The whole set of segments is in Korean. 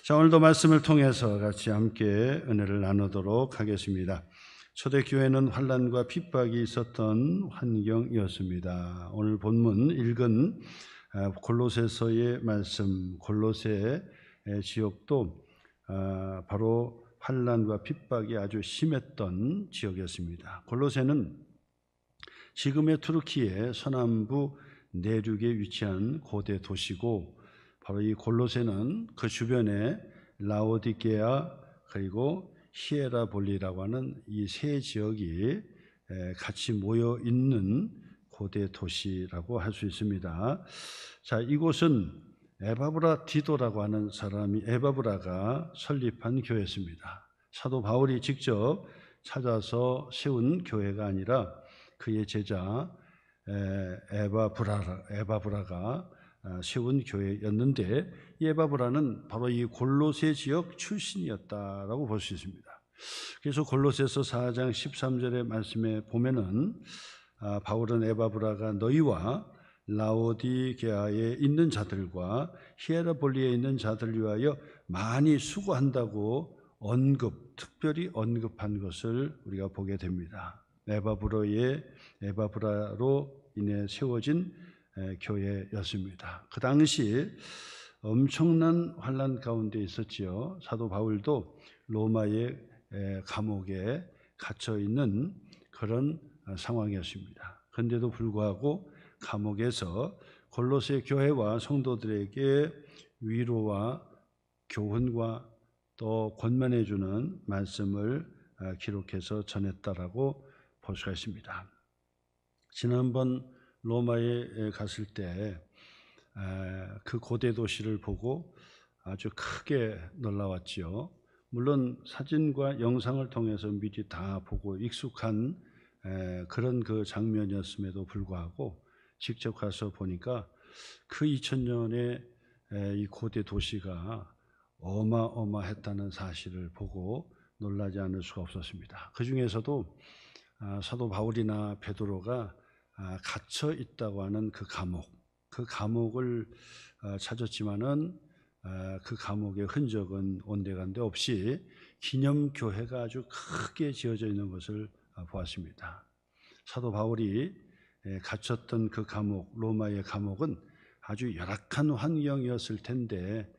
자, 오늘도 말씀을 통해서 같이 함께 은혜를 나누도록 하겠습니다. 초대교회는 환난과 핍박이 있었던 환경이었습니다. 오늘 본문 읽은 골로새서의 말씀, 골로새 지역도 바로 환난과 핍박이 아주 심했던 지역이었습니다. 골로새는 지금의 투르키의 서남부 내륙에 위치한 고대 도시고, 바로 이 골로새는 그 주변에 라오디게아 그리고 히에라볼리라고 하는 이 세 지역이 같이 모여 있는 고대 도시라고 할 수 있습니다. 자, 이곳은 에바브라 디도라고 하는 사람이, 에바브라가 설립한 교회였습니다. 사도 바울이 직접 찾아서 세운 교회가 아니라 그의 제자 에바브라가 세운 교회였는데, 이 에바브라는 바로 이 골로새 지역 출신이었다라고 볼 수 있습니다. 그래서 골로새서 4장 13절의 말씀에 보면은 바울은 에바브라가 너희와 라오디게아에 있는 자들과 히에라볼리에 있는 자들 위하여 많이 수고한다고 특별히 언급한 것을 우리가 보게 됩니다. 에바브라로 인해 세워진 교회였습니다. 그 당시 엄청난 환난 가운데 있었지요. 사도 바울도 로마의 감옥에 갇혀 있는 그런 상황이었습니다. 그런데도 불구하고 감옥에서 골로새 교회와 성도들에게 위로와 교훈과 또 권면해 주는 말씀을 기록해서 전했다라고 볼 수가 있습니다. 지난번 로마에 갔을 때 그 고대 도시를 보고 아주 크게 놀라웠지요. 물론 사진과 영상을 통해서 미리 다 보고 익숙한 그런 그 장면이었음에도 불구하고 직접 가서 보니까 그 2000년의 이 고대 도시가 어마어마했다는 사실을 보고 놀라지 않을 수가 없었습니다. 그 중에서도 사도 바울이나 베드로가 갇혀 있다고 하는 그 감옥을 찾았지만은 그 감옥의 흔적은 온데간데 없이 기념교회가 아주 크게 지어져 있는 것을 보았습니다. 사도 바울이 갇혔던 그 감옥, 로마의 감옥은 아주 열악한 환경이었을 텐데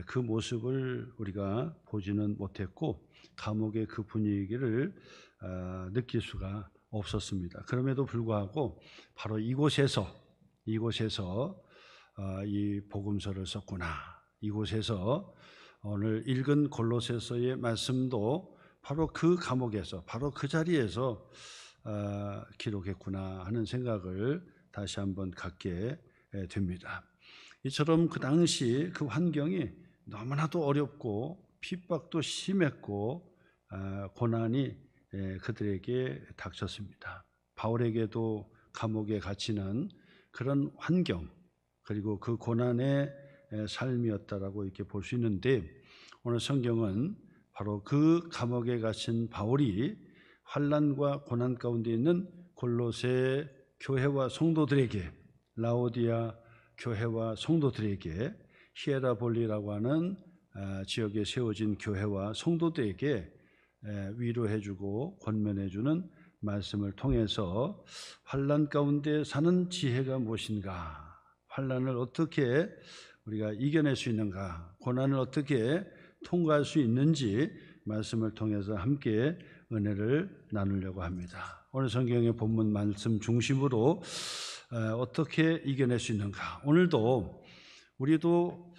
그 모습을 우리가 보지는 못했고 감옥의 그 분위기를 느낄 수가 없었습니다. 그럼에도 불구하고 바로 이곳에서 이 복음서를 썼구나, 이곳에서 오늘 읽은 골로새서의 말씀도 바로 그 감옥에서, 바로 그 자리에서 기록했구나 하는 생각을 다시 한번 갖게 됩니다. 이처럼 그 당시 그 환경이 너무나도 어렵고 핍박도 심했고 고난이 그들에게 닥쳤습니다. 바울에게도 감옥에 갇히는 그런 환경, 그리고 그 고난의 삶이었다라고 이렇게 볼 수 있는데, 오늘 성경은 바로 그 감옥에 갇힌 바울이 환난과 고난 가운데 있는 골로새 교회와 성도들에게, 라오디아 교회와 성도들에게, 히에라볼리라고 하는 지역에 세워진 교회와 성도들에게 위로해주고 권면해주는 말씀을 통해서 환난 가운데 사는 지혜가 무엇인가, 환난을 어떻게 우리가 이겨낼 수 있는가, 고난을 어떻게 통과할 수 있는지 말씀을 통해서 함께 은혜를 나누려고 합니다. 오늘 성경의 본문 말씀 중심으로 어떻게 이겨낼 수 있는가. 오늘도 우리도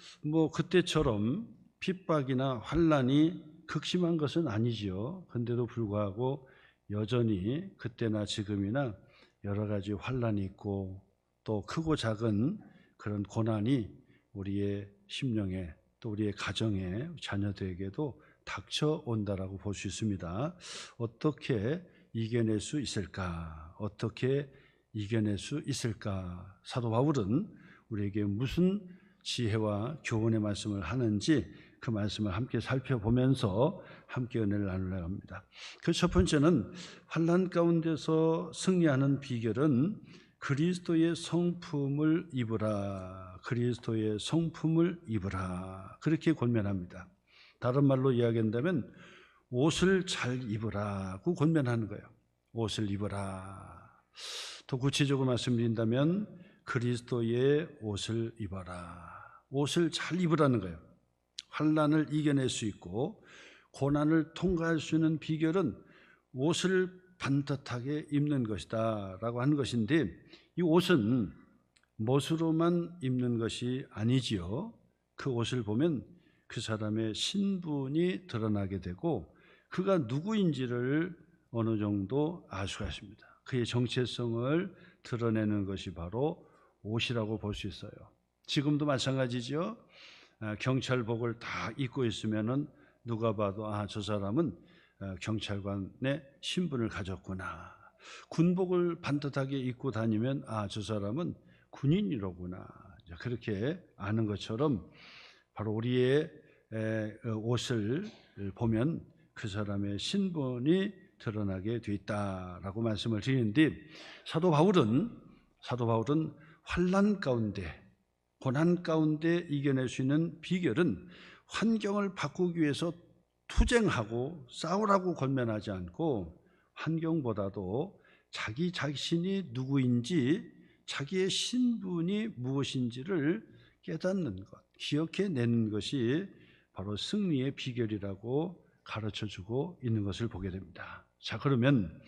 그때처럼 핍박이나 환난이 극심한 것은 아니지요. 그런데도 불구하고 여전히 그때나 지금이나 여러 가지 환난이 있고 또 크고 작은 그런 고난이 우리의 심령에, 또 우리의 가정에, 자녀들에게도 닥쳐온다라고 볼 수 있습니다. 어떻게 이겨낼 수 있을까? 어떻게 이겨낼 수 있을까? 사도 바울은 우리에게 무슨 지혜와 교훈의 말씀을 하는지 그 말씀을 함께 살펴보면서 함께 은혜를 나누려고 합니다. 그 첫 번째는 환난 가운데서 승리하는 비결은 그리스도의 성품을 입으라. 그리스도의 성품을 입으라. 그렇게 권면합니다. 다른 말로 이야기한다면 옷을 잘 입으라고 권면하는 거예요. 옷을 입어라. 더 구체적으로 말씀드린다면 그리스도의 옷을 입어라. 옷을 잘 입으라는 거예요. 환난을 이겨낼 수 있고 고난을 통과할 수 있는 비결은 옷을 반듯하게 입는 것이다 라고 하는 것인데, 이 옷은 멋으로만 입는 것이 아니지요. 그 옷을 보면 그 사람의 신분이 드러나게 되고 그가 누구인지를 어느 정도 알 수가 있습니다. 그의 정체성을 드러내는 것이 바로 옷이라고 볼 수 있어요. 지금도 마찬가지죠. 경찰복을 다 입고 있으면은 누가 봐도 저 사람은 경찰관의 신분을 가졌구나. 군복을 반듯하게 입고 다니면 저 사람은 군인이로구나. 그렇게 아는 것처럼 바로 우리의 옷을 보면 그 사람의 신분이 드러나게 돼 있다라고 말씀을 드리는데, 사도 바울은 환난 가운데, 고난 가운데 이겨낼 수 있는 비결은 환경을 바꾸기 위해서 투쟁하고 싸우라고 권면하지 않고 환경보다도 자기 자신이 누구인지, 자기의 신분이 무엇인지를 깨닫는 것, 기억해내는 것이 바로 승리의 비결이라고 가르쳐주고 있는 것을 보게 됩니다. 자, 그러면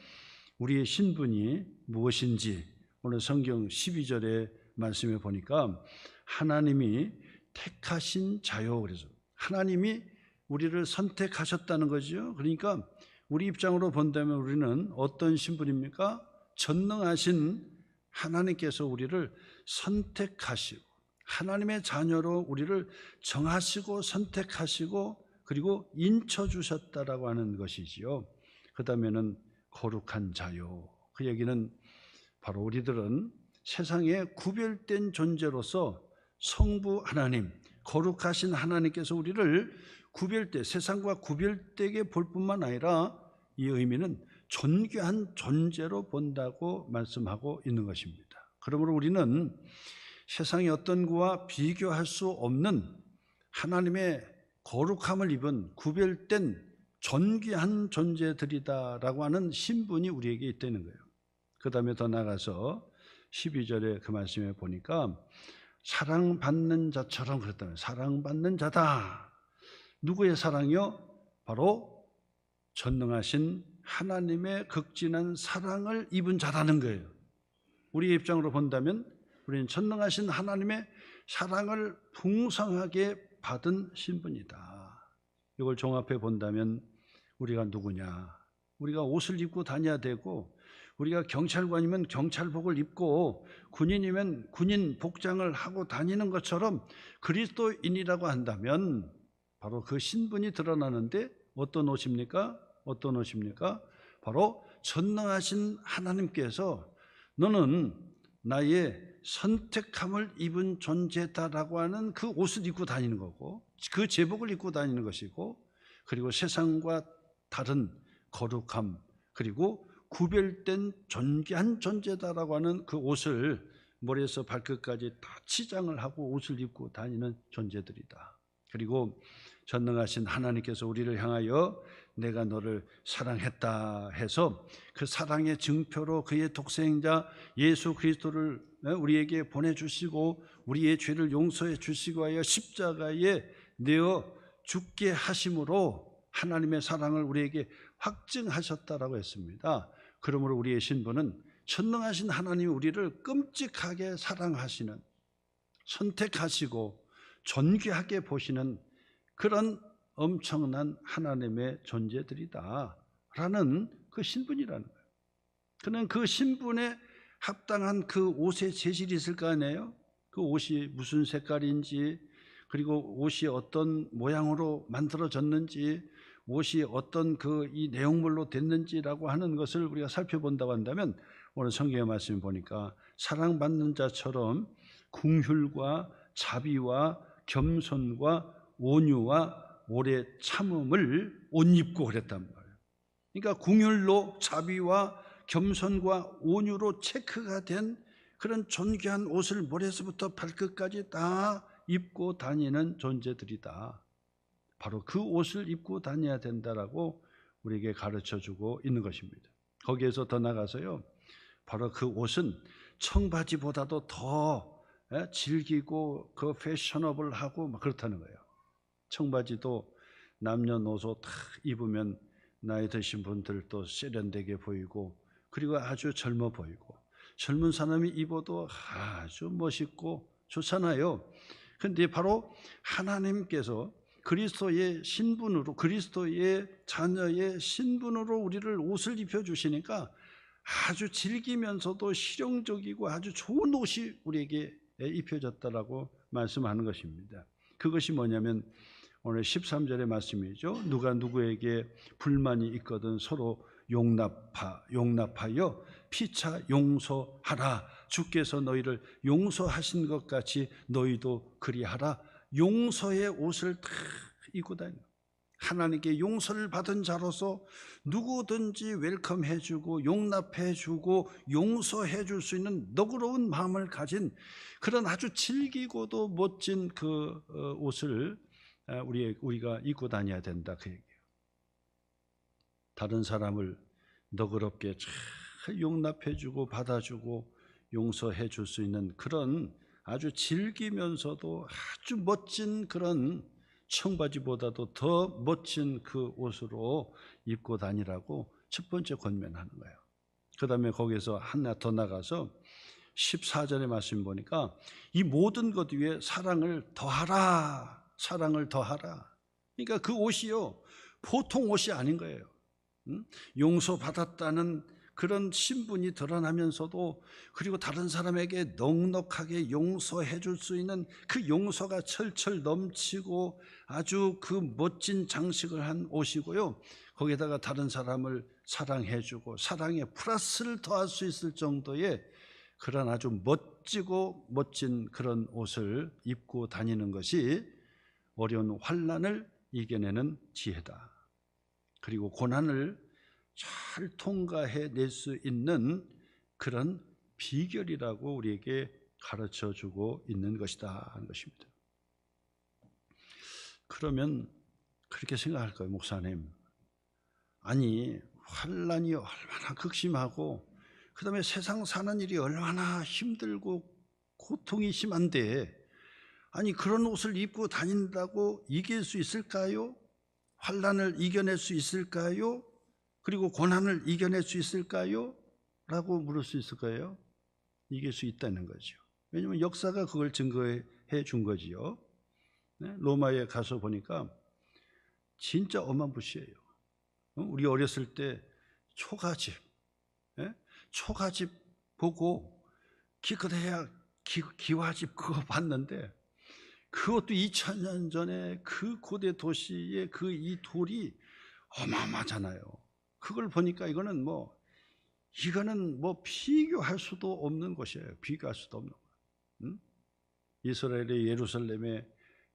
우리의 신분이 무엇인지 오늘 성경 12절의 말씀에 보니까 하나님이 택하신 자요. 그래서 하나님이 우리를 선택하셨다는 거죠. 그러니까 우리 입장으로 본다면 우리는 어떤 신분입니까? 전능하신 하나님께서 우리를 선택하시고 하나님의 자녀로 우리를 정하시고 선택하시고 그리고 인쳐주셨다라고 하는 것이지요. 그 다음에는 거룩한 자요. 그 얘기는 바로 우리들은 세상에 구별된 존재로서 성부 하나님, 거룩하신 하나님께서 우리를 세상과 구별되게 볼 뿐만 아니라 이 의미는 존귀한 존재로 본다고 말씀하고 있는 것입니다. 그러므로 우리는 세상의 어떤 것과 비교할 수 없는 하나님의 거룩함을 입은 구별된 존귀한 존재들이다라고 하는 신분이 우리에게 있다는 거예요. 그 다음에 더 나아가서 12절의 그 말씀에 보니까 사랑받는 자처럼 그랬다면 사랑받는 자다. 누구의 사랑이요? 바로 전능하신 하나님의 극진한 사랑을 입은 자라는 거예요. 우리의 입장으로 본다면 우리는 전능하신 하나님의 사랑을 풍성하게 받은 신분이다. 이걸 종합해 본다면 우리가 누구냐? 우리가 옷을 입고 다녀야 되고, 우리가 경찰관이면 경찰복을 입고 군인이면 군인 복장을 하고 다니는 것처럼 그리스도인이라고 한다면 바로 그 신분이 드러나는데 어떤 옷입니까? 어떤 옷입니까? 바로 전능하신 하나님께서 너는 나의 선택함을 입은 존재다라고 하는 그 옷을 입고 다니는 거고, 그 제복을 입고 다니는 것이고, 그리고 세상과 다른 거룩함, 그리고 구별된 존귀한 존재다라고 하는 그 옷을 머리에서 발끝까지 다 치장을 하고 옷을 입고 다니는 존재들이다. 그리고 전능하신 하나님께서 우리를 향하여 내가 너를 사랑했다 해서 그 사랑의 증표로 그의 독생자 예수 그리스도를 우리에게 보내주시고 우리의 죄를 용서해 주시고 하여 십자가에 내어 죽게 하심으로 하나님의 사랑을 우리에게 확증하셨다라고 했습니다. 그러므로 우리의 신분은 전능하신 하나님이 우리를 끔찍하게 사랑하시는, 선택하시고 존귀하게 보시는 그런 엄청난 하나님의 존재들이다라는 그 신분이라는 거예요. 그는 그 신분에 합당한 그 옷의 재질이 있을 거 아니에요? 그 옷이 무슨 색깔인지, 그리고 옷이 어떤 모양으로 만들어졌는지, 옷이 어떤 이 내용물로 됐는지라고 하는 것을 우리가 살펴본다고 한다면 오늘 성경의 말씀을 보니까 사랑받는 자처럼 긍휼과 자비와 겸손과 온유와 오래 참음을 옷 입고 그랬단 말이에요. 그러니까 긍휼로 자비와 겸손과 온유로 체크가 된 그런 존귀한 옷을 머리에서부터 발끝까지 다 입고 다니는 존재들이다. 바로 그 옷을 입고 다녀야 된다라고 우리에게 가르쳐주고 있는 것입니다. 거기에서 더 나가서요, 바로 그 옷은 청바지보다도 더 질기고 그 패셔너블하고 막 그렇다는 거예요. 청바지도 남녀노소 다 입으면 나이 드신 분들도 세련되게 보이고, 그리고 아주 젊어 보이고, 젊은 사람이 입어도 아주 멋있고 좋잖아요. 그런데 바로 하나님께서 그리스도의 신분으로, 그리스도의 자녀의 신분으로 우리를 옷을 입혀주시니까 아주 즐기면서도 실용적이고 아주 좋은 옷이 우리에게 입혀졌다라고 말씀하는 것입니다. 그것이 뭐냐면 오늘 13절의 말씀이죠. 누가 누구에게 불만이 있거든 서로 용납하여 피차 용서하라. 주께서 너희를 용서하신 것 같이 너희도 그리하라. 용서의 옷을 다 입고 다니는, 하나님께 용서를 받은 자로서 누구든지 웰컴해주고 용납해주고 용서해줄 수 있는 너그러운 마음을 가진 그런 아주 질기고도 멋진 그 옷을 우리가 입고 다녀야 된다, 그 얘기예요. 다른 사람을 너그럽게 잘 용납해주고 받아주고 용서해줄 수 있는 그런 아주 즐기면서도 아주 멋진 그런 청바지보다도 더 멋진 그 옷으로 입고 다니라고 첫 번째 권면하는 거예요. 그 다음에 거기서 하나 더 나가서 14절의 말씀 보니까 이 모든 것 위에 사랑을 더하라. 사랑을 더하라. 그러니까 그 옷이요, 보통 옷이 아닌 거예요. 용서받았다는 그런 신분이 드러나면서도, 그리고 다른 사람에게 넉넉하게 용서해 줄 수 있는 그 용서가 철철 넘치고 아주 그 멋진 장식을 한 옷이고요, 거기에다가 다른 사람을 사랑해 주고 사랑에 플러스를 더할 수 있을 정도의 그런 아주 멋지고 멋진 그런 옷을 입고 다니는 것이 어려운 환난을 이겨내는 지혜다. 그리고 고난을 잘 통과해 낼 수 있는 그런 비결이라고 우리에게 가르쳐주고 있는 것이다 하는 것입니다. 그러면 그렇게 생각할 거예요, 목사님. 아니, 환난이 얼마나 극심하고 그 다음에 세상 사는 일이 얼마나 힘들고 고통이 심한데, 아니 그런 옷을 입고 다닌다고 이길 수 있을까요? 환난을 이겨낼 수 있을까요? 그리고 고난을 이겨낼 수 있을까요? 라고 물을 수 있을 거예요. 이길 수 있다는 거죠. 왜냐하면 역사가 그걸 증거해 준 거지요. 로마에 가서 보니까 진짜 어마무시해요. 우리 어렸을 때 초가집 보고 기껏해야 기와집 그거 봤는데, 그것도 2000년 전에 그 고대 도시의 그 이 돌이 어마어마하잖아요. 그걸 보니까 이거는 뭐 비교할 수도 없는 것이에요. 비교할 수도 없는 거예요. 이스라엘의 예루살렘에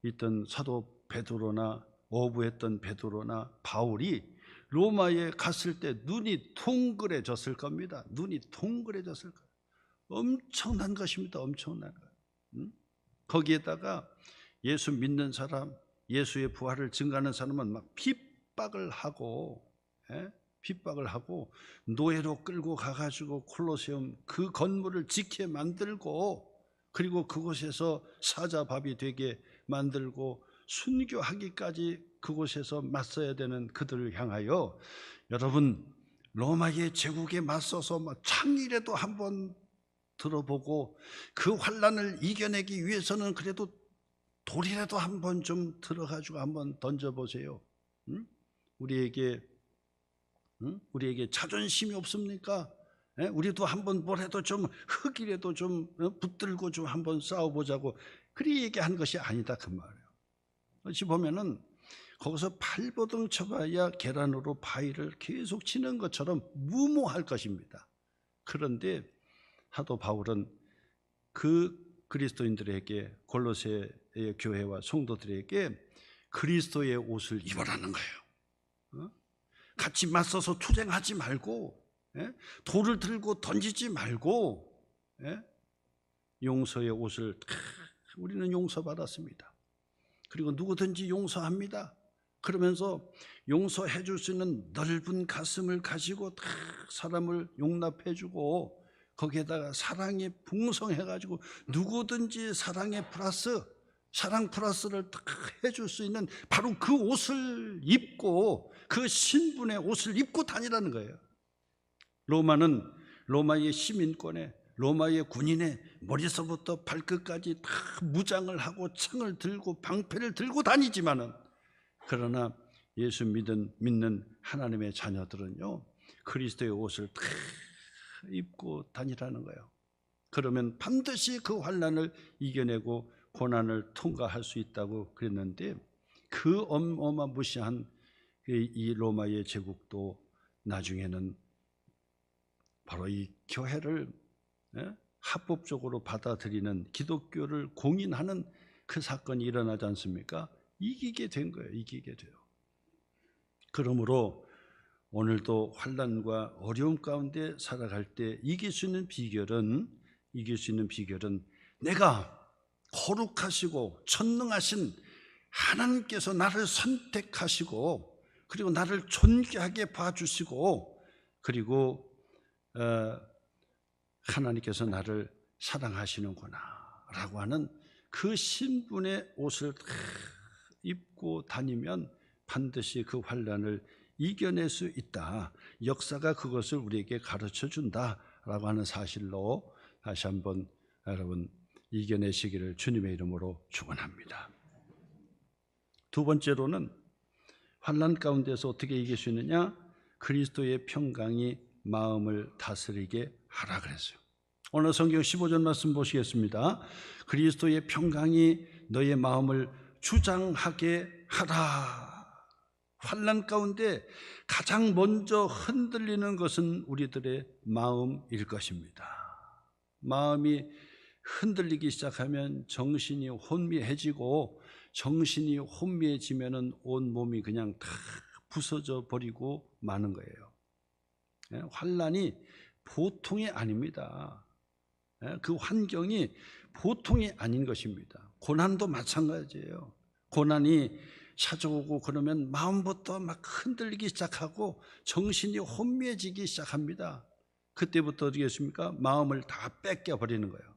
있던 사도 베드로나 어부했던 베드로나 바울이 로마에 갔을 때 눈이 동그래졌을 겁니다. 눈이 동그래졌을 거예요. 엄청난 것입니다. 엄청난 거예요. 거기에다가 예수 믿는 사람, 예수의 부활을 증거하는 사람은 막 핍박을 하고 노예로 끌고 가가지고 콜로세움 그 건물을 지게 만들고, 그리고 그곳에서 사자밥이 되게 만들고 순교하기까지 그곳에서 맞서야 되는 그들을 향하여, 여러분 로마의 제국에 맞서서 창이라도 한번 들어보고 그 환난을 이겨내기 위해서는 그래도 돌이라도 한번 좀 들어가지고 한번 던져보세요. 우리에게 자존심이 없습니까? 우리도 한번 뭐라도 좀 흙이라도 좀 붙들고 좀 한번 싸워보자고 그리 얘기한 것이 아니다 그 말이에요. 어찌 보면은 거기서 발버둥 쳐봐야 계란으로 바위를 계속 치는 것처럼 무모할 것입니다. 그런데 사도 바울은 그 그리스도인들에게, 골로새의 교회와 성도들에게 그리스도의 옷을 입으라는 거예요. 같이 맞서서 투쟁하지 말고, 돌을 들고 던지지 말고, 용서의 옷을 우리는 용서받았습니다. 그리고 누구든지 용서합니다. 그러면서 용서해 줄 수 있는 넓은 가슴을 가지고 다 사람을 용납해 주고 거기에다가 사랑이 풍성해가지고 누구든지 사랑의 플러스, 사랑 플러스를 다 해줄 수 있는 바로 그 옷을 입고 그 신분의 옷을 입고 다니라는 거예요. 로마는 로마의 시민권에, 로마의 군인의 머리서부터 발끝까지 다 무장을 하고 창을 들고 방패를 들고 다니지만은, 그러나 예수 믿는 하나님의 자녀들은요, 그리스도의 옷을 다 입고 다니라는 거예요. 그러면 반드시 그 환난을 이겨내고 고난을 통과할 수 있다고 그랬는데, 그 어마무시한 이 로마의 제국도 나중에는 바로 이 교회를 합법적으로 받아들이는, 기독교를 공인하는 그 사건이 일어나지 않습니까? 이기게 된 거예요. 이기게 돼요. 그러므로 오늘도 환난과 어려움 가운데 살아갈 때 이길 수 있는 비결은 내가 거룩하시고 전능하신 하나님께서 나를 선택하시고 그리고 나를 존귀하게 봐주시고 그리고 하나님께서 나를 사랑하시는구나 라고 하는 그 신분의 옷을 입고 다니면 반드시 그 환난을 이겨낼 수 있다. 역사가 그것을 우리에게 가르쳐 준다라고 하는 사실로 다시 한번 여러분 이겨내시기를 주님의 이름으로 축원합니다. 두 번째로는 환난 가운데서 어떻게 이길 수 있느냐? 그리스도의 평강이 마음을 다스리게 하라 그랬어요. 오늘 성경 15절 말씀 보시겠습니다. 그리스도의 평강이 너의 마음을 주장하게 하라. 환난 가운데 가장 먼저 흔들리는 것은 우리들의 마음일 것입니다. 마음이 흔들리기 시작하면 정신이 혼미해지고, 정신이 혼미해지면은 온 몸이 그냥 다 부서져 버리고 마는 거예요. 환난이 보통이 아닙니다. 그 환경이 보통이 아닌 것입니다. 고난도 마찬가지예요. 고난이 찾아오고 그러면 마음부터 막 흔들리기 시작하고 정신이 혼미해지기 시작합니다. 그때부터 어떻게 했습니까? 마음을 다 뺏겨버리는 거예요.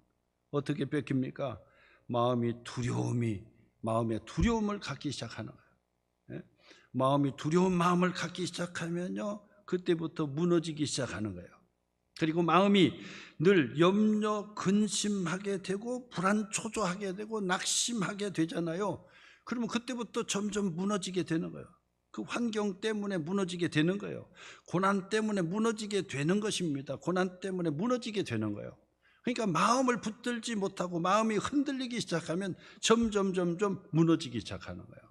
어떻게 뺏깁니까? 마음에 두려움을 갖기 시작하는 거예요. 마음이 두려운 마음을 갖기 시작하면요, 그때부터 무너지기 시작하는 거예요. 그리고 마음이 늘 염려, 근심하게 되고 불안초조하게 되고 낙심하게 되잖아요. 그러면 그때부터 점점 무너지게 되는 거예요. 그 환경 때문에 무너지게 되는 거예요. 고난 때문에 무너지게 되는 것입니다. 고난 때문에 무너지게 되는 거예요. 그러니까 마음을 붙들지 못하고 마음이 흔들리기 시작하면 점점 무너지기 시작하는 거예요.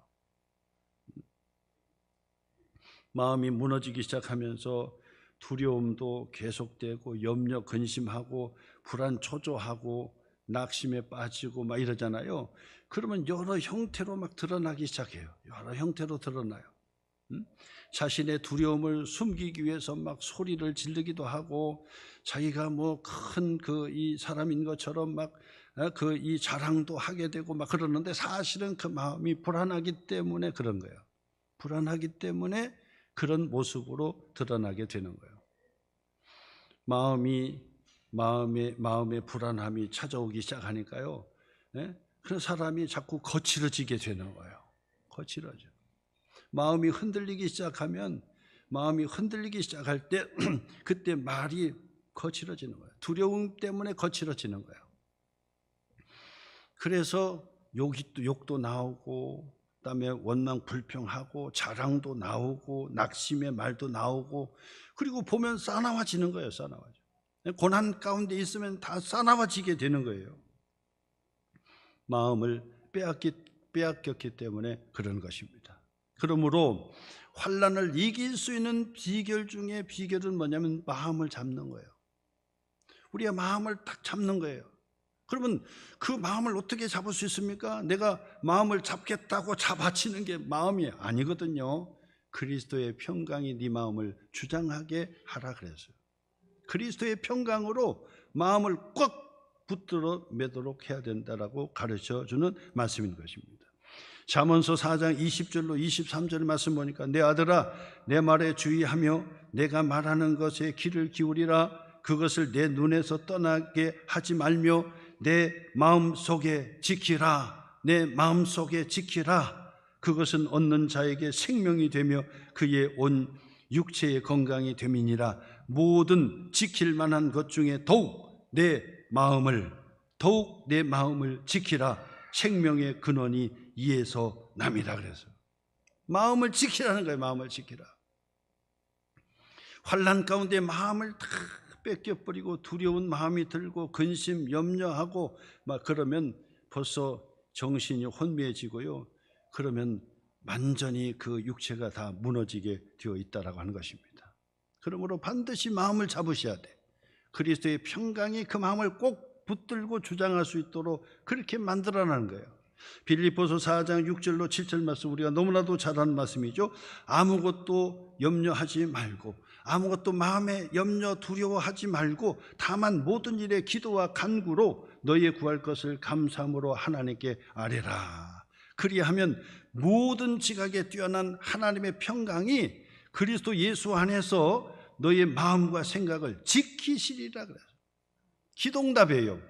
마음이 무너지기 시작하면서 두려움도 계속되고 염려, 근심하고 불안, 초조하고 낙심에 빠지고 막 이러잖아요. 그러면 여러 형태로 막 드러나기 시작해요. 여러 형태로 드러나요. 자신의 두려움을 숨기기 위해서 막 소리를 지르기도 하고, 자기가 뭐 큰 이 사람인 것처럼 막 이 자랑도 하게 되고 막 그러는데, 사실은 그 마음이 불안하기 때문에 그런 거예요. 불안하기 때문에 그런 모습으로 드러나게 되는 거예요. 마음의 불안함이 찾아오기 시작하니까요, 그런 사람이 자꾸 거칠어지게 되는 거예요. 거칠어져. 마음이 흔들리기 시작하면, 마음이 흔들리기 시작할 때 그때 말이 거칠어지는 거예요. 두려움 때문에 거칠어지는 거예요. 그래서 욕도 나오고, 그다음에 원망 불평하고, 자랑도 나오고, 낙심의 말도 나오고, 그리고 보면 싸나워지는 거예요. 싸나워져. 고난 가운데 있으면 다 싸나워지게 되는 거예요. 마음을 빼앗겼기 때문에 그런 것입니다. 그러므로 환난을 이길 수 있는 비결 중에 비결은 뭐냐면 마음을 잡는 거예요. 우리가 마음을 딱 잡는 거예요. 그러면 그 마음을 어떻게 잡을 수 있습니까? 내가 마음을 잡겠다고 잡아치는 게 마음이 아니거든요. 그리스도의 평강이 네 마음을 주장하게 하라 그랬어요. 그리스도의 평강으로 마음을 꽉 붙들어 매도록 해야 된다라고 가르쳐주는 말씀인 것입니다. 잠언서 4장 20절로 23절 말씀 보니까 내 아들아 내 말에 주의하며 내가 말하는 것에 귀를 기울이라. 그것을 내 눈에서 떠나게 하지 말며 내 마음속에 지키라. 내 마음속에 지키라. 그것은 얻는 자에게 생명이 되며 그의 온 육체의 건강이 됨이니라. 모든 지킬 만한 것 중에 더욱 내 마음을 지키라. 생명의 근원이 이에서 남이라. 그래서 마음을 지키라는 거예요. 마음을 지키라. 환난 가운데 마음을 다 뺏겨버리고 두려운 마음이 들고 근심 염려하고 막 그러면 벌써 정신이 혼미해지고요. 그러면 완전히 그 육체가 다 무너지게 되어 있다라고 하는 것입니다. 그러므로 반드시 마음을 잡으셔야 돼. 그리스도의 평강이 그 마음을 꼭 붙들고 주장할 수 있도록 그렇게 만들어내는 거예요. 빌립보서 4장 6절로 7절 말씀 우리가 너무나도 잘 아는 말씀이죠. 아무것도 염려하지 말고 아무것도 마음에 염려 두려워하지 말고 다만 모든 일에 기도와 간구로 너희의 구할 것을 감사함으로 하나님께 아뢰라. 그리하면 모든 지각에 뛰어난 하나님의 평강이 그리스도 예수 안에서 너희의 마음과 생각을 지키시리라. 그래요. 기도응답이에요.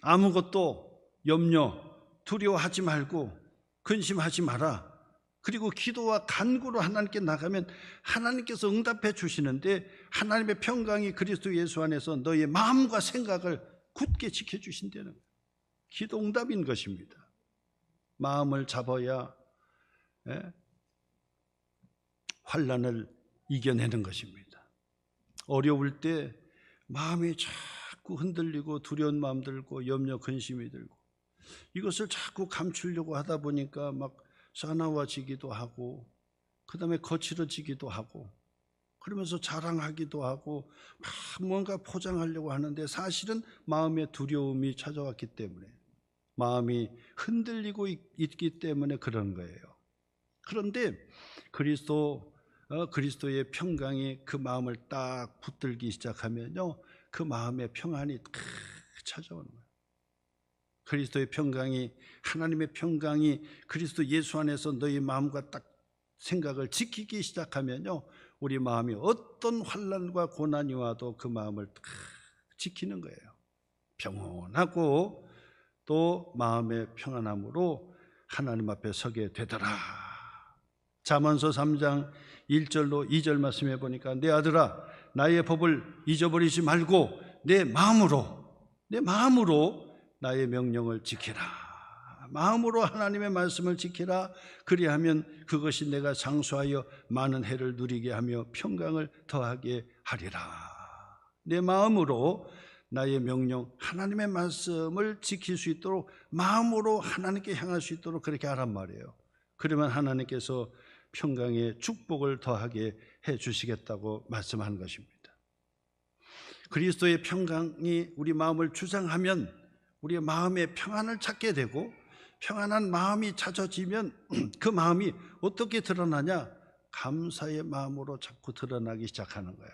아무것도 염려 두려워하지 말고 근심하지 마라. 그리고 기도와 간구로 하나님께 나가면 하나님께서 응답해 주시는데 하나님의 평강이 그리스도 예수 안에서 너희의 마음과 생각을 굳게 지켜주신다는 거예요. 기도 응답인 것입니다. 마음을 잡아야 환난을 이겨내는 것입니다. 어려울 때 마음이 자꾸 흔들리고 두려운 마음 들고 염려 근심이 들고 이것을 자꾸 감추려고 하다 보니까 막 사나워지기도 하고 그 다음에 거칠어지기도 하고 그러면서 자랑하기도 하고 막 뭔가 포장하려고 하는데 사실은 마음의 두려움이 찾아왔기 때문에 마음이 흔들리고 있기 때문에 그런 거예요. 그런데 그리스도의 평강이 그 마음을 딱 붙들기 시작하면요 그 마음의 평안이 딱 찾아오는 거예요. 그리스도의 평강이 하나님의 평강이 그리스도 예수 안에서 너희 마음과 딱 생각을 지키기 시작하면요 우리 마음이 어떤 환난과 고난이 와도 그 마음을 딱 지키는 거예요. 평온하고 또 마음의 평안함으로 하나님 앞에 서게 되더라. 잠언서 3장 1절로 2절 말씀해 보니까 내 아들아 나의 법을 잊어버리지 말고 내 마음으로 나의 명령을 지키라. 마음으로 하나님의 말씀을 지키라. 그리하면 그것이 내가 장수하여 많은 해를 누리게 하며 평강을 더하게 하리라. 내 마음으로 나의 명령 하나님의 말씀을 지킬 수 있도록 마음으로 하나님께 향할 수 있도록 그렇게 하란 말이에요. 그러면 하나님께서 평강의 축복을 더하게 해 주시겠다고 말씀하는 것입니다. 그리스도의 평강이 우리 마음을 주장하면 우리의 마음의 평안을 찾게 되고 평안한 마음이 찾아지면 그 마음이 어떻게 드러나냐? 감사의 마음으로 자꾸 드러나기 시작하는 거예요.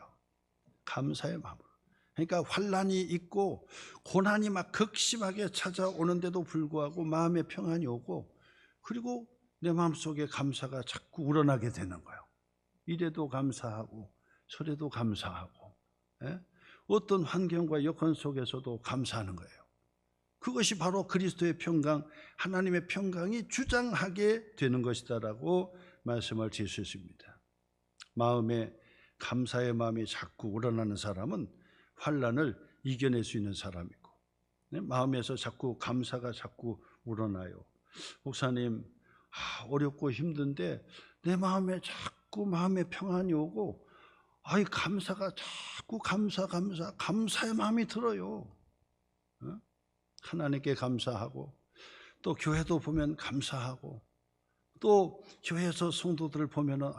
감사의 마음으로. 그러니까 환난이 있고 고난이 막 극심하게 찾아오는데도 불구하고 마음의 평안이 오고 그리고 내 마음속에 감사가 자꾸 우러나게 되는 거예요. 이래도 감사하고 저래도 감사하고 어떤 환경과 여건 속에서도 감사하는 거예요. 그것이 바로 그리스도의 평강, 하나님의 평강이 주장하게 되는 것이다라고 말씀을 드릴 수 있습니다. 마음에 감사의 마음이 자꾸 우러나는 사람은 환난을 이겨낼 수 있는 사람이고 마음에서 자꾸 감사가 자꾸 우러나요. 목사님 어렵고 힘든데 내 마음에 자꾸 마음의 평안이 오고 감사가 자꾸 감사의 마음이 들어요. 하나님께 감사하고 또 교회도 보면 감사하고 또 교회에서 성도들을 보면은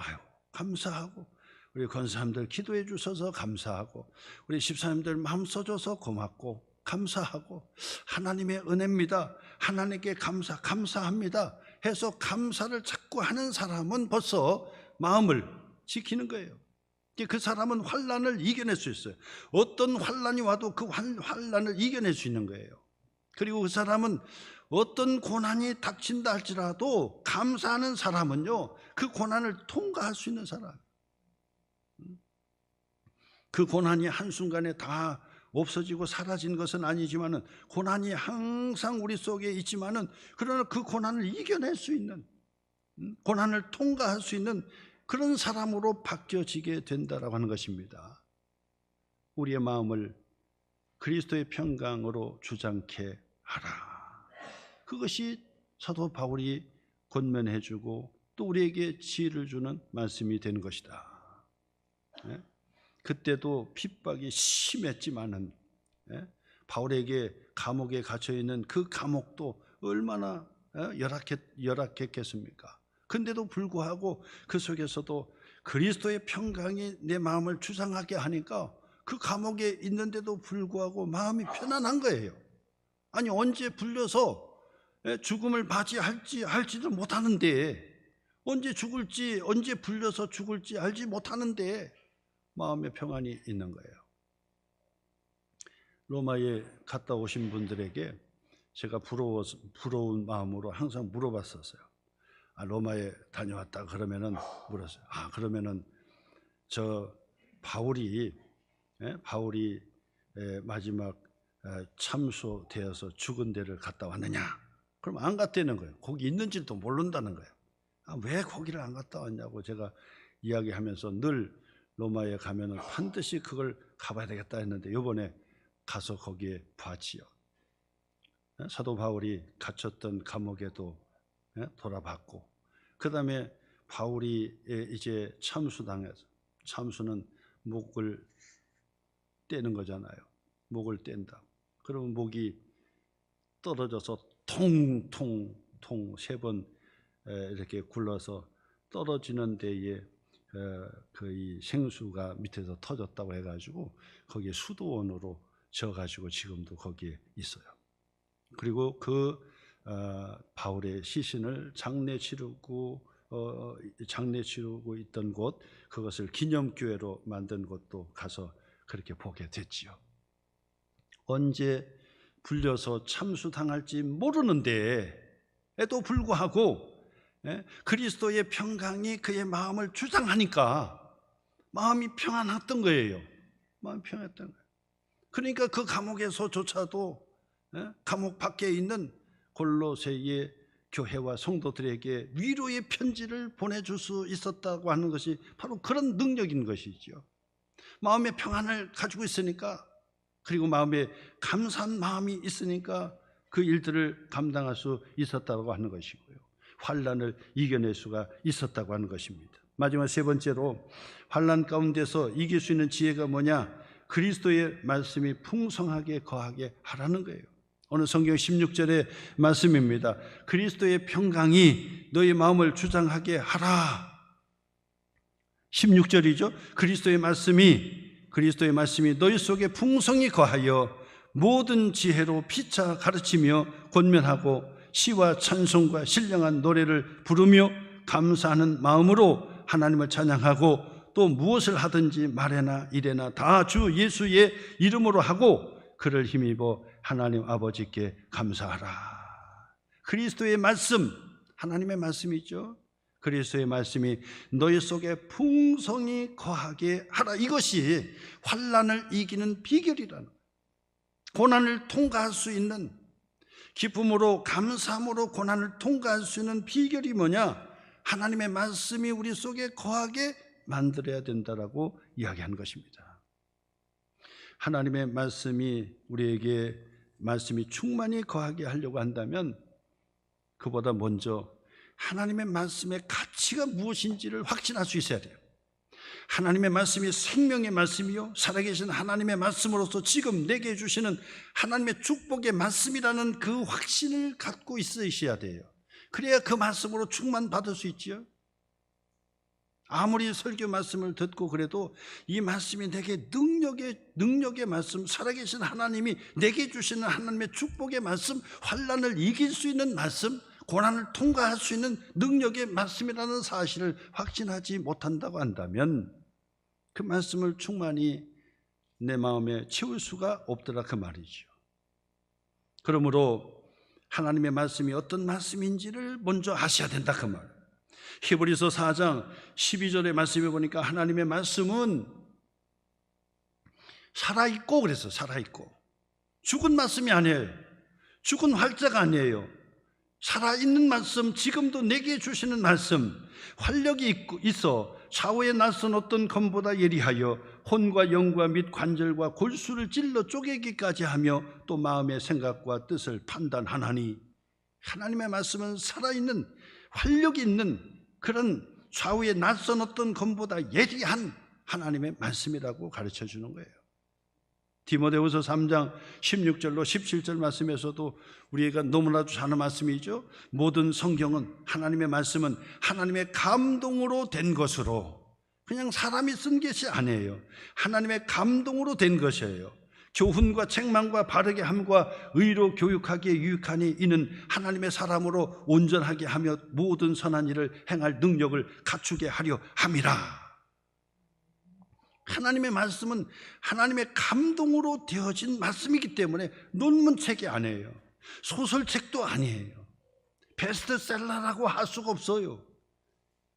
감사하고 우리 권사님들 기도해 주셔서 감사하고 우리 집사님들 마음 써줘서 고맙고 감사하고 하나님의 은혜입니다. 하나님께 감사합니다 해서 감사를 자꾸 하는 사람은 벌써 마음을 지키는 거예요. 그 사람은 환난을 이겨낼 수 있어요. 어떤 환난이 와도 그 환난을 이겨낼 수 있는 거예요. 그리고 그 사람은 어떤 고난이 닥친다 할지라도 감사하는 사람은요, 그 고난을 통과할 수 있는 사람. 그 고난이 한순간에 다 없어지고 사라진 것은 아니지만은, 고난이 항상 우리 속에 있지만은, 그러나 그 고난을 이겨낼 수 있는, 고난을 통과할 수 있는 그런 사람으로 바뀌어지게 된다라고 하는 것입니다. 우리의 마음을 그리스도의 평강으로 주장케 하라. 그것이 사도 바울이 권면해 주고 또 우리에게 지혜를 주는 말씀이 되는 것이다. 그때도 핍박이 심했지만은, 바울에게 감옥에 갇혀있는 그 감옥도 얼마나 열악했겠습니까? 근데도 불구하고 그 속에서도 그리스도의 평강이 내 마음을 주장하게 하니까 그 감옥에 있는데도 불구하고 마음이 편안한 거예요. 아니, 언제 불려서 죽음을 알지도 못하는데, 언제 죽을지, 언제 불려서 죽을지 알지 못하는데 마음의 평안이 있는 거예요. 로마에 갔다 오신 분들에게 제가 부러운 마음으로 항상 물어봤었어요. 로마에 다녀왔다 그러면은 물었어요. 그러면은 저 바울이 마지막 참소되어서 죽은 데를 갔다 왔느냐? 그럼 안 갔다는 거예요. 거기 있는지도 모른다는 거예요. 왜 거기를 안 갔다 왔냐고 제가 이야기하면서 늘 로마에 가면은 반드시 그걸 가봐야 되겠다 했는데, 이번에 가서 거기에 봤지요. 사도 바울이 갇혔던 감옥에도 돌아봤고, 그 다음에 바울이 이제 참수당해서, 참수는 목을 떼는 거잖아요. 목을 뗀다. 그러면 목이 떨어져서 통통 세 번 이렇게 굴러서 떨어지는 데에 이 생수가 밑에서 터졌다고 해가지고 거기에 수도원으로 져가지고 지금도 거기에 있어요. 그리고 그 바울의 시신을 장례 치르고 있던 곳, 그것을 기념교회로 만든 곳도 가서 그렇게 보게 됐지요. 언제 불려서 참수당할지 모르는데에도 불구하고 그리스도의 평강이 그의 마음을 주장하니까 마음이 평안했던 거예요. 마음이 평안했던 거예요. 그러니까 그 감옥에서조차도 감옥 밖에 있는 골로새의 교회와 성도들에게 위로의 편지를 보내줄 수 있었다고 하는 것이 바로 그런 능력인 것이죠. 마음의 평안을 가지고 있으니까, 그리고 마음에 감사한 마음이 있으니까 그 일들을 감당할 수 있었다고 하는 것이고요. 환난을 이겨낼 수가 있었다고 하는 것입니다. 마지막 세 번째로, 환난 가운데서 이길 수 있는 지혜가 뭐냐? 그리스도의 말씀이 풍성하게 거하게 하라는 거예요. 오늘 성경 16절의 말씀입니다. 그리스도의 평강이 너희 마음을 주장하게 하라. 16절이죠. 그리스도의 말씀이 너희 속에 풍성히 거하여 모든 지혜로 피차 가르치며 권면하고 시와 찬송과 신령한 노래를 부르며 감사하는 마음으로 하나님을 찬양하고, 또 무엇을 하든지 말에나 이래나 다 주 예수의 이름으로 하고 그를 힘입어 하나님 아버지께 감사하라. 그리스도의 말씀, 하나님의 말씀이죠. 그리스도의 말씀이 너희 속에 풍성히 거하게 하라. 이것이 환난을 이기는 비결이라는, 고난을 통과할 수 있는, 기쁨으로 감사함으로 고난을 통과할 수 있는 비결이 뭐냐? 하나님의 말씀이 우리 속에 거하게 만들어야 된다라고 이야기하는 것입니다. 하나님의 말씀이 우리에게 말씀이 충만히 거하게 하려고 한다면, 그보다 먼저 하나님의 말씀의 가치가 무엇인지를 확신할 수 있어야 돼요. 하나님의 말씀이 생명의 말씀이요, 살아계신 하나님의 말씀으로서 지금 내게 주시는 하나님의 축복의 말씀이라는 그 확신을 갖고 있으셔야 돼요. 그래야 그 말씀으로 충만받을 수 있지요. 아무리 설교 말씀을 듣고 그래도 이 말씀이 내게 능력의 말씀, 살아계신 하나님이 내게 주시는 하나님의 축복의 말씀, 환난을 이길 수 있는 말씀, 고난을 통과할 수 있는 능력의 말씀이라는 사실을 확신하지 못한다고 한다면 그 말씀을 충만히 내 마음에 채울 수가 없더라 그 말이죠. 그러므로 하나님의 말씀이 어떤 말씀인지를 먼저 아셔야 된다 그 말. 히브리서 4장 12절의 말씀에 보니까 하나님의 말씀은 살아있고 그래서 살아있고 죽은 말씀이 아니에요. 죽은 활자가 아니에요. 살아있는 말씀, 지금도 내게 주시는 말씀, 활력이 있어 좌우에 낯선 어떤 검보다 예리하여 혼과 영과 및 관절과 골수를 찔러 쪼개기까지 하며 또 마음의 생각과 뜻을 판단하나니, 하나님의 말씀은 살아있는 활력이 있는 그런 좌우에 낯선 어떤 검보다 예리한 하나님의 말씀이라고 가르쳐 주는 거예요. 디모데후서 3장 16절로 17절 말씀에서도 우리가 너무나도 잘 아는 말씀이죠. 모든 성경은, 하나님의 말씀은 하나님의 감동으로 된 것으로, 그냥 사람이 쓴 것이 아니에요. 하나님의 감동으로 된 것이에요. 교훈과 책망과 바르게 함과 의로 교육하기에 유익하니 이는 하나님의 사람으로 온전하게 하며 모든 선한 일을 행할 능력을 갖추게 하려 함이라. 하나님의 말씀은 하나님의 감동으로 되어진 말씀이기 때문에 논문책이 아니에요. 소설책도 아니에요. 베스트셀러라고 할 수가 없어요.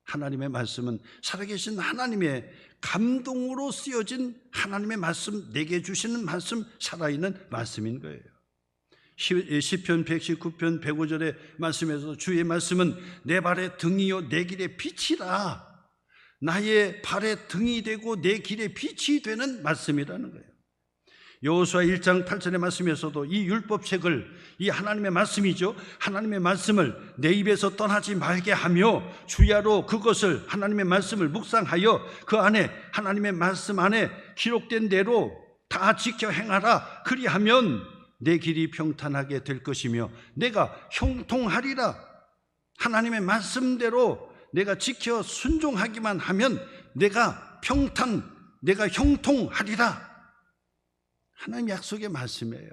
하나님의 말씀은 살아계신 하나님의 감동으로 쓰여진 하나님의 말씀, 내게 주시는 말씀, 살아있는 말씀인 거예요. 시편 119편 105절의 말씀에서 주의 말씀은 내 발의 등이요 내 길의 빛이라. 나의 발의 등이 되고 내 길의 빛이 되는 말씀이라는 거예요. 여호수아 1장 8절의 말씀에서도 이 율법책을, 이 하나님의 말씀이죠, 하나님의 말씀을 내 입에서 떠나지 말게 하며 주야로 그것을, 하나님의 말씀을 묵상하여 그 안에, 하나님의 말씀 안에 기록된 대로 다 지켜 행하라. 그리하면 내 길이 평탄하게 될 것이며 내가 형통하리라. 하나님의 말씀대로 내가 지켜 순종하기만 하면 내가 내가 형통하리라. 하나님 약속의 말씀이에요.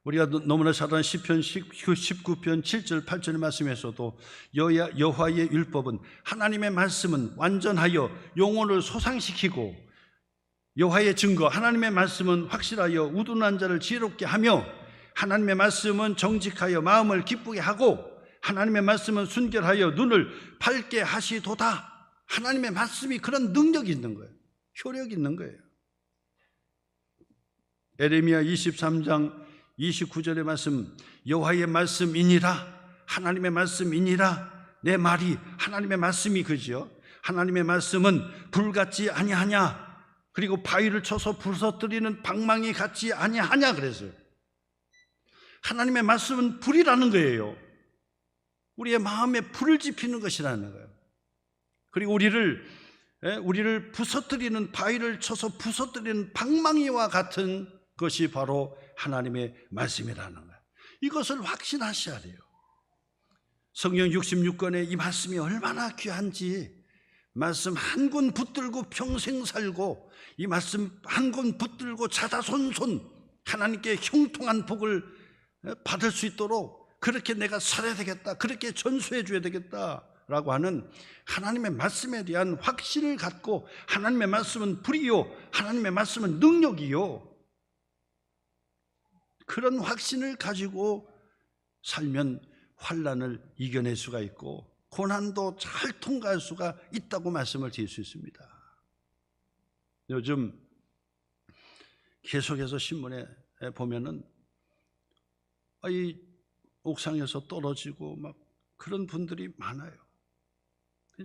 우리가 너무나 잘 아는 시편 19편 7절 8절의 말씀에서도 여호와의 율법은, 하나님의 말씀은 완전하여 영혼을 소상시키고, 여호와의 증거, 하나님의 말씀은 확실하여 우둔한 자를 지혜롭게 하며, 하나님의 말씀은 정직하여 마음을 기쁘게 하고, 하나님의 말씀은 순결하여 눈을 밝게 하시도다. 하나님의 말씀이 그런 능력이 있는 거예요. 효력이 있는 거예요. 에레미야 23장 29절의 말씀, 여호와의 말씀이니라, 하나님의 말씀이니라. 내 말이 하나님의 말씀이 그죠. 하나님의 말씀은 불같지 아니하냐, 그리고 바위를 쳐서 부서뜨리는 방망이 같지 아니하냐 그랬어요. 하나님의 말씀은 불이라는 거예요. 우리의 마음에 불을 지피는 것이라는 거예요. 그리고 우리를 부서뜨리는, 바위를 쳐서 부서뜨리는 방망이와 같은 것이 바로 하나님의 말씀이라는 거예요. 이것을 확신하셔야 돼요. 성경 66권에 이 말씀이 얼마나 귀한지, 말씀 한 권 붙들고 평생 살고, 이 말씀 한 권 붙들고 자자손손 하나님께 형통한 복을 받을 수 있도록 그렇게 내가 살아야 되겠다, 그렇게 전수해 줘야 되겠다라고 하는 하나님의 말씀에 대한 확신을 갖고, 하나님의 말씀은 불이요, 하나님의 말씀은 능력이요, 그런 확신을 가지고 살면 환난을 이겨낼 수가 있고 고난도 잘 통과할 수가 있다고 말씀을 드릴 수 있습니다. 요즘 계속해서 신문에 보면은 이 옥상에서 떨어지고 막 그런 분들이 많아요.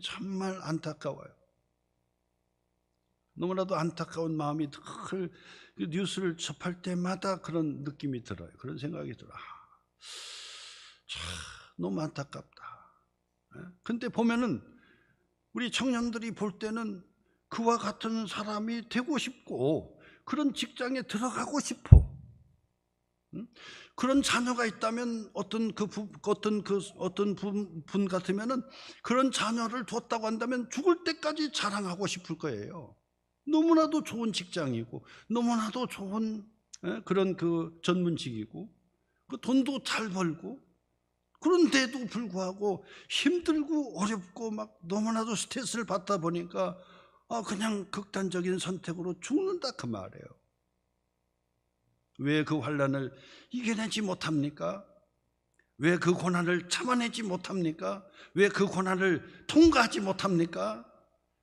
정말 안타까워요. 너무나도 안타까운 마음이 늘 뉴스를 접할 때마다 그런 느낌이 들어요. 그런 생각이 들어요. 참 너무 안타깝다. 근데 보면은 우리 청년들이 볼 때는 그와 같은 사람이 되고 싶고, 그런 직장에 들어가고 싶어. 그런 자녀가 있다면 어떤 분 같으면은 그런 자녀를 뒀다고 한다면 죽을 때까지 자랑하고 싶을 거예요. 너무나도 좋은 직장이고, 너무나도 좋은 그런 그 전문직이고, 그 돈도 잘 벌고, 그런데도 불구하고 힘들고 어렵고 막 너무나도 스트레스를 받다 보니까 그냥 극단적인 선택으로 죽는다 그 말이에요. 왜 그 환난을 이겨내지 못합니까? 왜 그 고난을 참아내지 못합니까? 왜 그 고난을 통과하지 못합니까?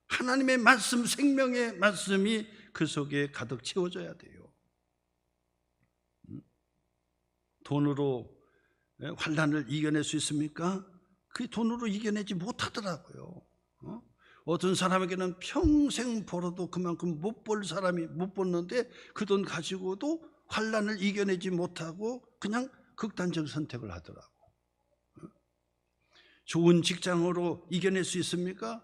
하나님의 말씀, 생명의 말씀이 그 속에 가득 채워져야 돼요. 돈으로 환난을 이겨낼 수 있습니까? 그 돈으로 이겨내지 못하더라고요. 어떤 사람에게는 평생 벌어도 그만큼 못 벌 사람이 못 벌는데 그 돈 가지고도 환난을 이겨내지 못하고 그냥 극단적 선택을 하더라고. 좋은 직장으로 이겨낼 수 있습니까?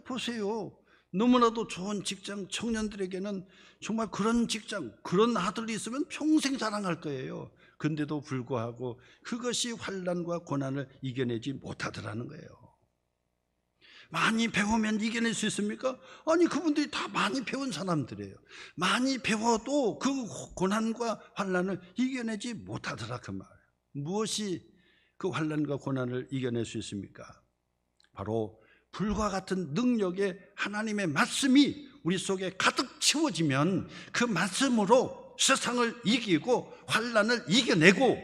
보세요. 너무나도 좋은 직장 청년들에게는 정말 그런 직장, 그런 아들이 있으면 평생 자랑할 거예요. 근데도 불구하고 그것이 환난과 고난을 이겨내지 못하더라는 거예요. 많이 배우면 이겨낼 수 있습니까? 아니, 그분들이 다 많이 배운 사람들이에요. 많이 배워도 그 고난과 환난을 이겨내지 못하더라 그 말이에요. 무엇이 그 환난과 고난을 이겨낼 수 있습니까? 바로 불과 같은 능력의 하나님의 말씀이 우리 속에 가득 채워지면 그 말씀으로 세상을 이기고 환난을 이겨내고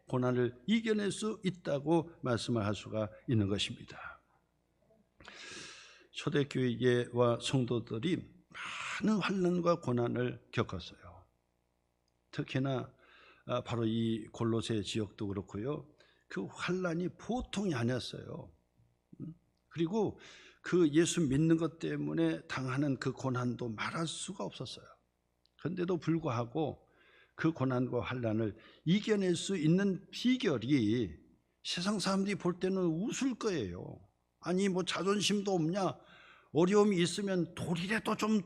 고난을 이겨낼 수 있다고 말씀을 할 수가 있는 것입니다. 초대교회와 성도들이 많은 환난과 고난을 겪었어요. 특히나 바로 이 골로새 지역도 그렇고요. 그 환난이 보통이 아니었어요. 그리고 그 예수 믿는 것 때문에 당하는 그 고난도 말할 수가 없었어요. 그런데도 불구하고 그 고난과 환난을 이겨낼 수 있는 비결이 세상 사람들이 볼 때는 웃을 거예요. 아니 뭐 자존심도 없냐? 어려움이 있으면 돌이라도 좀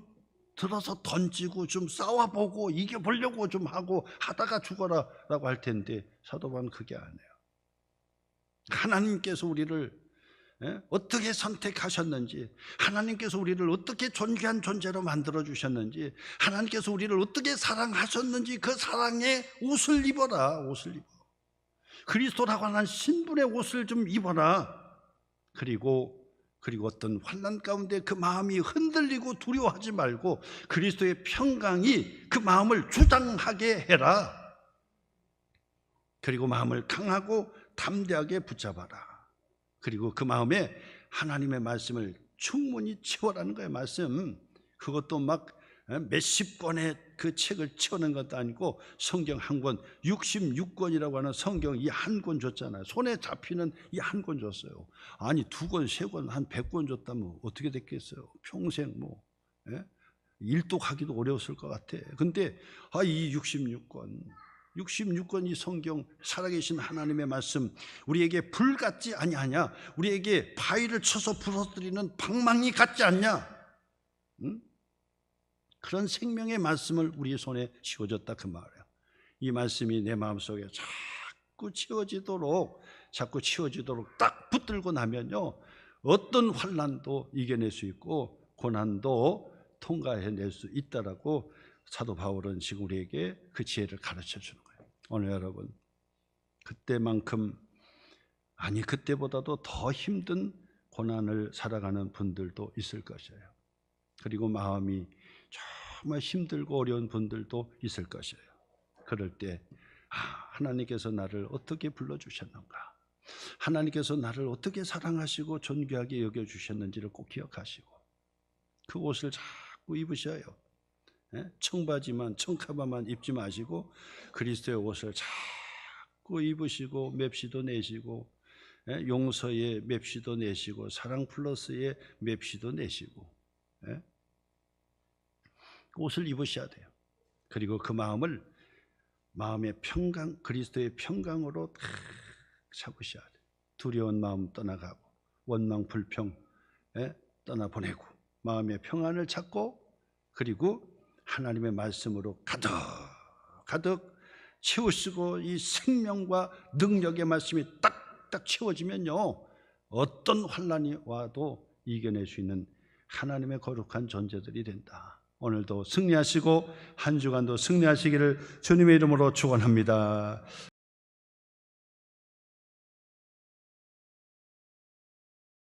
들어서 던지고 좀 싸워보고 이겨보려고 좀 하고 하다가 죽어라 라고 할 텐데 사도 바울은 그게 아니에요. 하나님께서 우리를 어떻게 선택하셨는지, 하나님께서 우리를 어떻게 존귀한 존재로 만들어주셨는지, 하나님께서 우리를 어떻게 사랑하셨는지 그 사랑에 옷을 입어라. 옷을 입어. 그리스도라고 하는 신분의 옷을 좀 입어라. 그리고 어떤 환난 가운데 그 마음이 흔들리고 두려워하지 말고 그리스도의 평강이 그 마음을 주장하게 해라. 그리고 마음을 강하고 담대하게 붙잡아라. 그리고 그 마음에 하나님의 말씀을 충분히 채워라는 거예요. 말씀. 그것도 막 몇십 권의 그 책을 채우는 것도 아니고 성경 한 권, 66권이라고 하는 성경 이 한 권 줬잖아요. 손에 잡히는 이 한 권 줬어요. 아니 2권, 3권, 한 100권 줬다면 어떻게 됐겠어요? 평생 뭐 일독하기도 어려웠을 것 같아. 근데 이 66권 이 성경, 살아계신 하나님의 말씀, 우리에게 불 같지 아니하냐? 우리에게 바위를 쳐서 부서뜨리는 방망이 같지 않냐? 그런 생명의 말씀을 우리 손에 쥐어줬다 그 말이에요. 이 말씀이 내 마음속에 자꾸 채워지도록 딱 붙들고 나면요, 어떤 환난도 이겨낼 수 있고 고난도 통과해낼 수 있다라고 사도 바울은 지금 우리에게 그 지혜를 가르쳐 주는 거예요. 오늘 여러분, 그때만큼, 아니 그때보다도 더 힘든 고난을 살아가는 분들도 있을 것이에요. 그리고 마음이 정말 힘들고 어려운 분들도 있을 것이에요. 그럴 때 하나님께서 나를 어떻게 불러주셨는가, 하나님께서 나를 어떻게 사랑하시고 존귀하게 여겨주셨는지를 꼭 기억하시고 그 옷을 자꾸 입으셔요. 청바지만, 청카바만 입지 마시고 그리스도의 옷을 자꾸 입으시고 맵시도 내시고 용서의 맵시도 내시고 사랑 플러스의 맵시도 내시고 옷을 입으셔야 돼요. 그리고 그 마음의 평강, 그리스도의 평강으로 딱 잡으셔야 돼요. 두려운 마음 떠나가고 원망 불평 떠나보내고 마음의 평안을 찾고 그리고 하나님의 말씀으로 가득 채우시고 이 생명과 능력의 말씀이 딱딱 채워지면요, 어떤 환난이 와도 이겨낼 수 있는 하나님의 거룩한 존재들이 된다. 오늘도 승리하시고 한 주간도 승리하시기를 주님의 이름으로 축원합니다.